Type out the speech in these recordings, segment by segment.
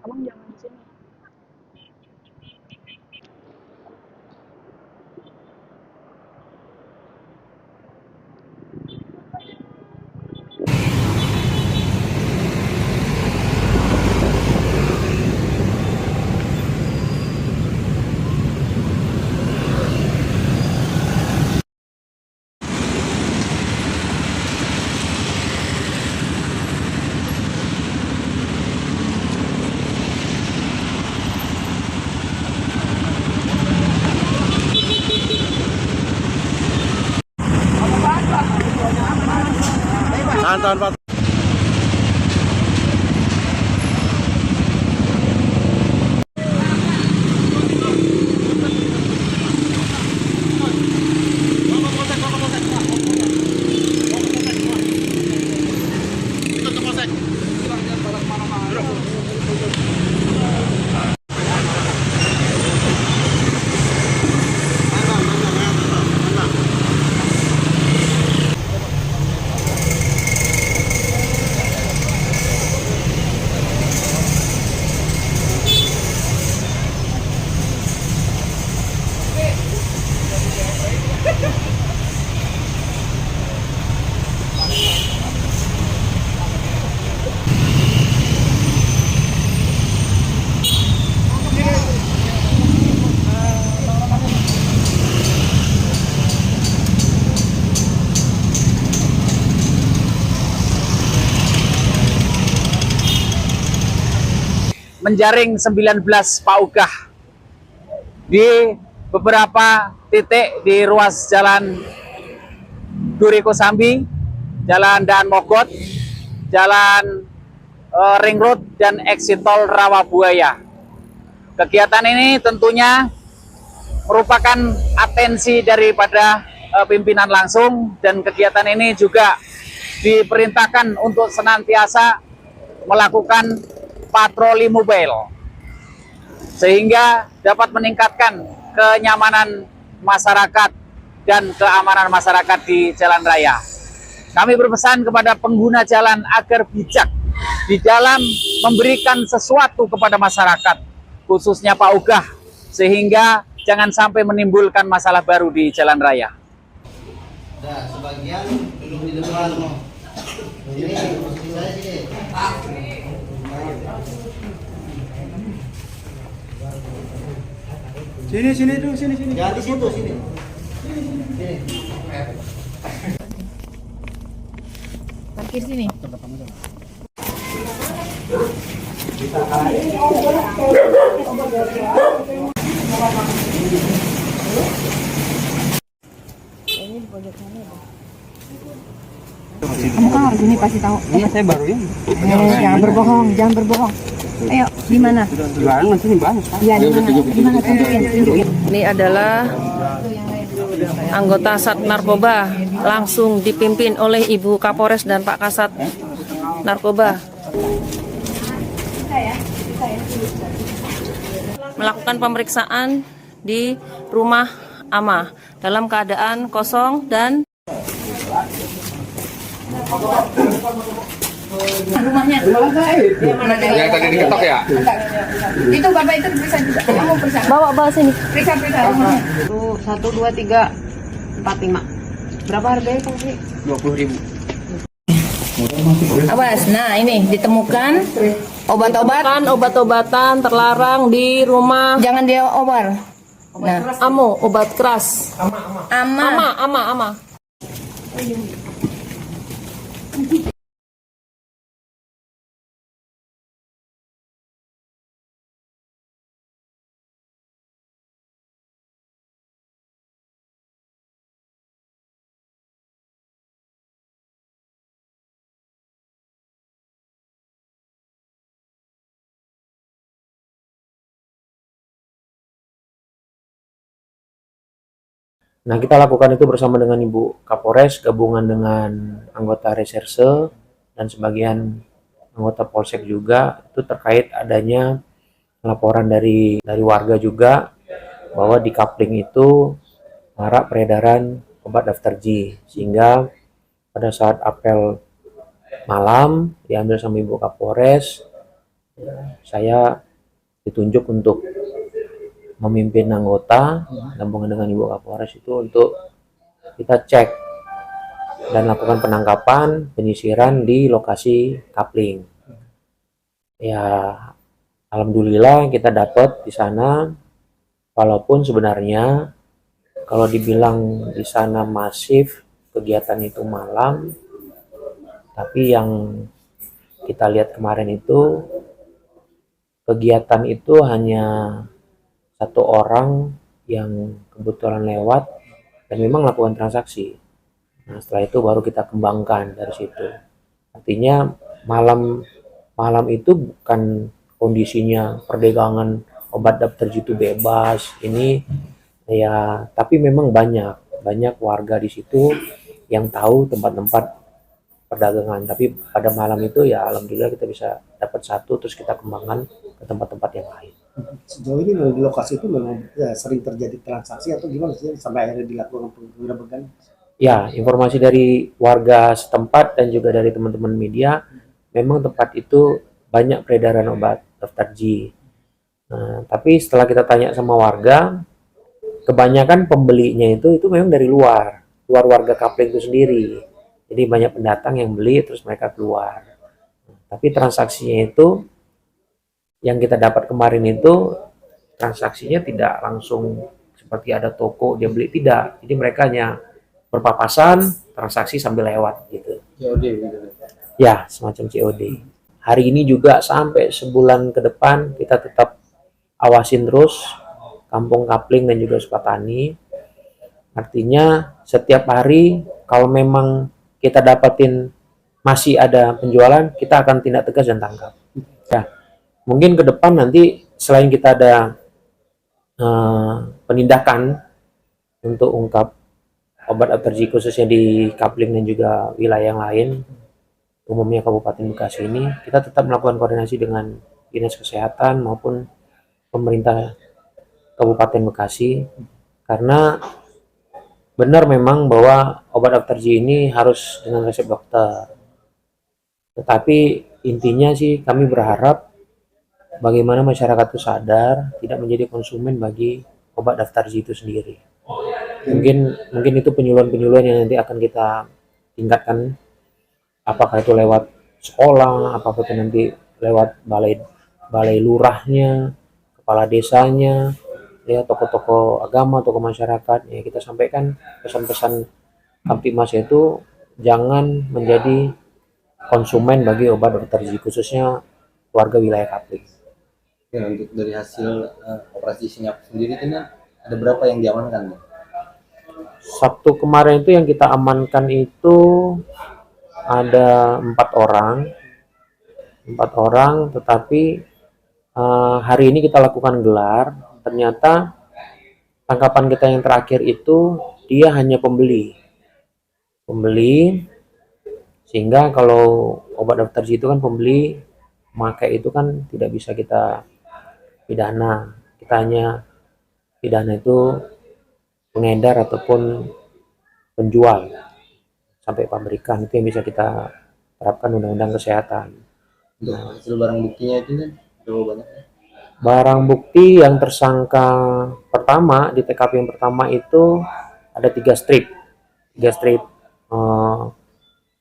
Abang jangan di sini. Tahan, Pak. Menjaring 19 paugah di beberapa titik di ruas jalan Duri Kosambi, Jalan Daan Mogot, Jalan Ring Road, dan exit tol Rawabuaya. Kegiatan ini tentunya merupakan atensi daripada pimpinan langsung, dan kegiatan ini juga diperintahkan untuk senantiasa melakukan patroli mobile sehingga dapat meningkatkan kenyamanan masyarakat dan keamanan masyarakat di jalan raya. Kami berpesan kepada pengguna jalan agar bijak di dalam memberikan sesuatu kepada masyarakat, khususnya paugah, sehingga jangan sampai menimbulkan masalah baru di jalan raya. Nah, sebagian belum di depan. Ini posisi saya sini. Sini tuh, sini. Jangan di situ, sini. Sini. Parkir sini. Ini di pojok sana ya. Kamu kan harus ini pasti tahu. Iya, saya baru ya. Jangan berbohong. Ayo, di mana? Di mana sini banyak. Iya, di mana? Di mana? Tunjukin. Ini adalah anggota Sat Narkoba, langsung dipimpin oleh Ibu Kapolres dan Pak Kasat Narkoba. Melakukan pemeriksaan di rumah Ama dalam keadaan kosong dan Rumahnya. Yang tadi diketok ya? Itu Bapak itu periksa juga. Kamu periksa. bawa sini. Periksa rumahnya. 1, 2, 3, 4, 5. Berapa harganya Kang Sri? 20.000. Awas, nah ini ditemukan obat-obatan terlarang di rumah. Jangan dia over. Nah, obat keras. Ama. Nah, kita lakukan itu bersama dengan Ibu Kapolres, gabungan dengan anggota reserse, dan sebagian anggota Polsek juga, itu terkait adanya laporan dari warga juga, bahwa di Kapling itu marak peredaran obat daftar G, sehingga pada saat apel malam diambil sama Ibu Kapolres, Saya ditunjuk untuk memimpin anggota gabungan dengan Ibu Kapolres itu untuk kita cek dan lakukan penangkapan, penyisiran di lokasi coupling. Ya, alhamdulillah kita dapat di sana, walaupun sebenarnya kalau dibilang di sana masif kegiatan itu malam, tapi yang kita lihat kemarin itu kegiatan itu hanya satu orang yang kebetulan lewat dan memang lakukan transaksi. Nah, setelah itu baru kita kembangkan dari situ. Artinya malam itu bukan kondisinya perdagangan obat daftar jitu bebas ini ya, tapi memang banyak warga di situ yang tahu tempat-tempat perdagangan. Tapi pada malam itu ya alhamdulillah kita bisa dapat satu, terus kita kembangkan ke tempat-tempat yang lain. Sejauh ini di lokasi itu memang ya, sering terjadi transaksi atau gimana sih sampai akhirnya dilakukan penggerebekan? Ya, informasi dari warga setempat dan juga dari teman-teman media, memang tempat itu banyak peredaran obat daftar G. Nah, tapi setelah kita tanya sama warga, kebanyakan pembelinya itu memang dari luar warga coupling itu sendiri. Jadi banyak pendatang yang beli terus mereka keluar. Tapi transaksinya itu yang kita dapat kemarin itu transaksinya tidak langsung seperti ada toko dia beli, tidak. Jadi mereka hanya berpapasan transaksi sambil lewat gitu. COD gitu. Ya, semacam COD. Hari ini juga sampai sebulan ke depan kita tetap awasin terus kampung coupling dan juga Sukatani. Artinya setiap hari kalau memang kita dapatin masih ada penjualan, kita akan tindak tegas dan tangkap. Ya, mungkin ke depan nanti selain kita ada penindakan untuk ungkap obat alergi khususnya di coupling dan juga wilayah yang lain, umumnya Kabupaten Bekasi ini, kita tetap melakukan koordinasi dengan Dinas Kesehatan maupun pemerintah Kabupaten Bekasi, karena benar memang bahwa obat alergi ini harus dengan resep dokter. Tetapi intinya sih kami berharap bagaimana masyarakat itu sadar tidak menjadi konsumen bagi obat daftar G itu sendiri. Mungkin itu penyuluhan-penyuluhan yang nanti akan kita tingkatkan, apakah itu lewat sekolah, apakah itu nanti lewat balai lurahnya, kepala desanya, ya tokoh-tokoh agama, tokoh masyarakat, ya kita sampaikan pesan-pesan Kamtibmas itu jangan menjadi konsumen bagi obat daftar G, khususnya warga wilayah coupling. Ya, untuk dari hasil operasi senyap sendiri itu ada berapa yang diamankan? Sabtu kemarin itu yang kita amankan itu ada 4 orang, tetapi hari ini kita lakukan gelar. Ternyata tangkapan kita yang terakhir itu dia hanya pembeli, sehingga kalau obat daftar G itu kan pembeli, memakai itu kan tidak bisa kita pidana. Kita hanya pidana itu pengedar ataupun penjual sampai pabrikan, itu yang bisa kita terapkan undang-undang kesehatan. Untuk hasil barang buktinya itu kan berapa banyak? Barang bukti yang tersangka pertama di TKP yang pertama itu ada 3 strip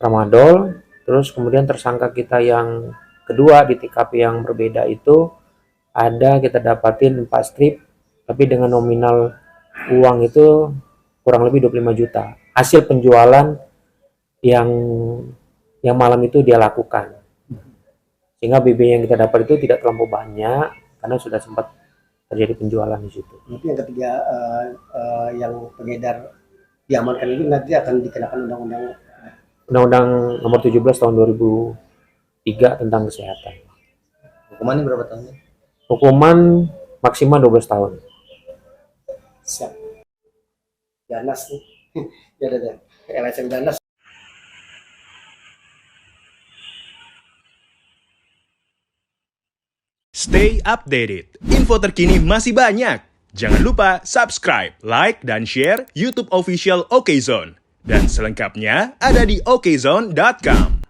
tramadol. Terus kemudian tersangka kita yang kedua di TKP yang berbeda itu ada kita dapatin 4 strip, tapi dengan nominal uang itu kurang lebih 25 juta. Hasil penjualan yang malam itu dia lakukan. Sehingga BB yang kita dapat itu tidak terlalu banyak karena sudah sempat terjadi penjualan di situ. Nanti yang ketiga yang pengedar diamankan itu nanti akan dikenakan Undang-Undang Nomor 17 tahun 2003 tentang kesehatan. Hukumannya berapa tahun? Hukuman maksimal 12 tahun. Siap. Ganas nih. Ya ada. LSM ganas. Stay updated. Info terkini masih banyak. Jangan lupa subscribe, like, dan share YouTube official OKZone. Dan selengkapnya ada di okezone.com.